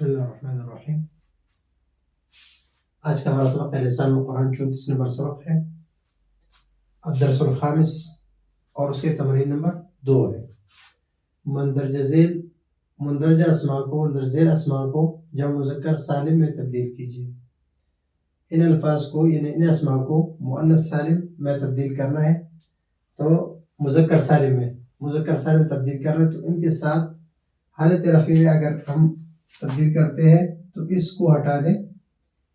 بسم اللہ الرحمن الرحیم۔ آج کا ہمارا سبق ہے لسان القرآن 34 نمبر سبق ہے، الدرس الخامس، اور اس کے تمرین نمبر 2 ہے۔ مندرجہ ذیل مندرجہ اسماء کو اسماء کو جمع مذکر سالم میں تبدیل کیجیے۔ ان الفاظ کو یعنی ان اسماء کو مؤنث سالم میں تبدیل کرنا ہے، تو مذکر سالم تبدیل کرنا ہے، تو ان کے ساتھ حالت رفع میں اگر ہم تبدیل کرتے ہیں تو اس کو ہٹا دیں،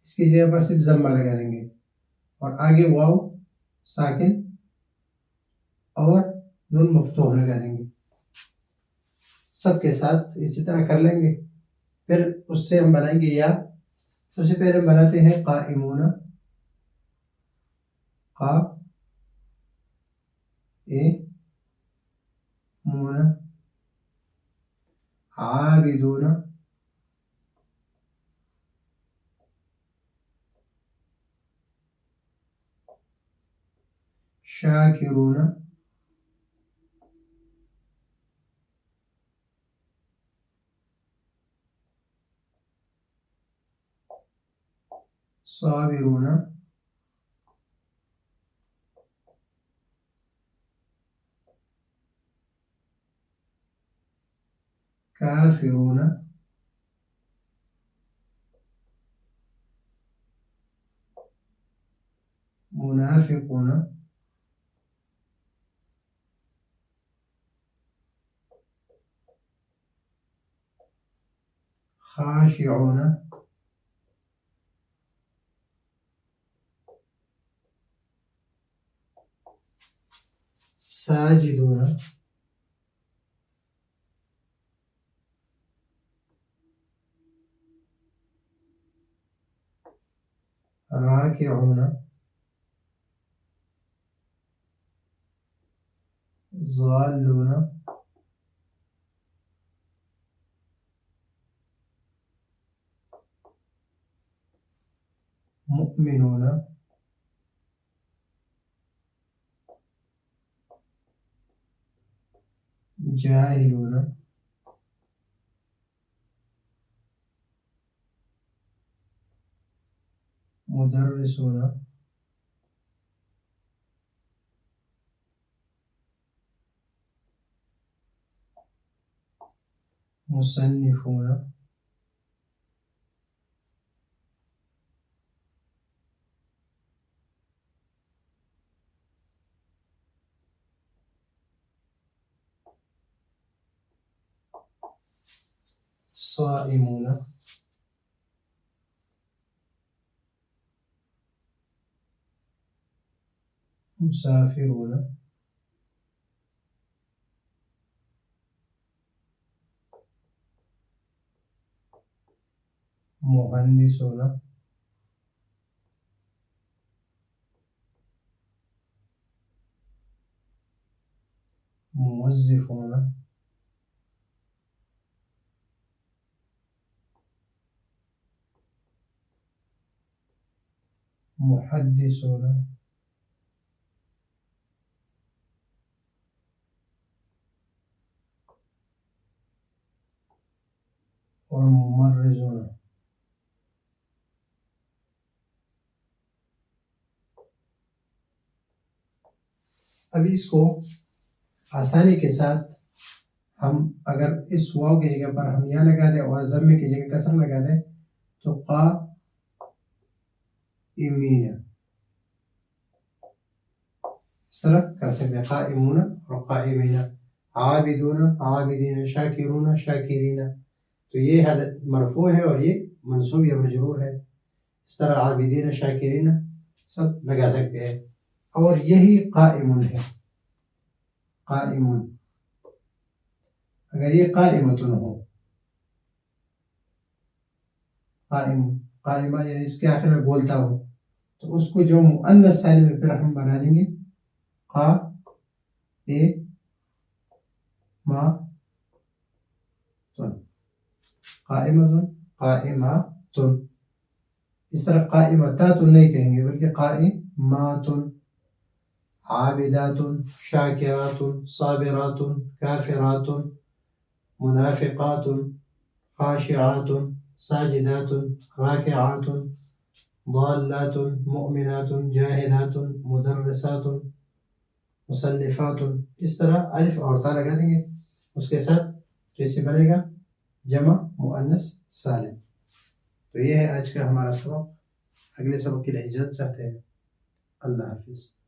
اس کی جگہ پر صرف ضمہ لگا دیں گے اور آگے واو ساکن اور نون مفتوح لگا دیں گے۔ سب کے ساتھ اسی طرح کر لیں گے، پھر اس سے ہم بنائیں گے یا۔ سب سے پہلے ہم بناتے ہیں قائمون، عابدون، شاکرون، صابرون، کافرون، منافقون، خاشعون، ساجدون، راکعون، ضالون، مؤمنون، جاہلون، مدرسون، مصنفون۔ صائمون، مسافرون، مہندسون، موظفون، محدثون۔ اور ممرضون۔ ابھی اس کو آسانی کے ساتھ ہم اگر اس واو کی جگہ پر ہم یا لگا دیں اور ضمے کی جگہ کسر لگا دیں تو قائمین اس طرح کر سکتے ہیں، قائمون اور قائمین، عابدون، عابدین، شاکرون، شاکرین۔ تو یہ حالت مرفوع ہے اور یہ منصوب یا مجرور ہے، اس طرح عابدین، شاکرین سب لگا سکتے ہیں۔ اور یہی قائمون ہے، قائمون۔ اگر یہ قائمتن ہو، قائمہ یعنی اس کے آخر میں بولتا ہو، تو اس کو جو مؤنث سالم میں پھر ہم بنا لیں گے قائمتن، قائماتن۔ اس طرح قائمتاتن نہیں کہیں گے بلکہ قائماتن، عابداتن، شاکراتن، صابراتن، کافراتن، منافقاتن، خاشعاتن، ساجدات راکعات ضالات مؤمنات جاہدات مدرسات مصنفات. اس طرح الف اور تا لگا دیں گے اس کے ساتھ، تو اس سے بنے گا جمع مؤنث سالم. تو یہ ہے آج کا ہمارا سبق. اگلے سبق کے لیے اجازت چاہتے ہیں. اللہ حافظ.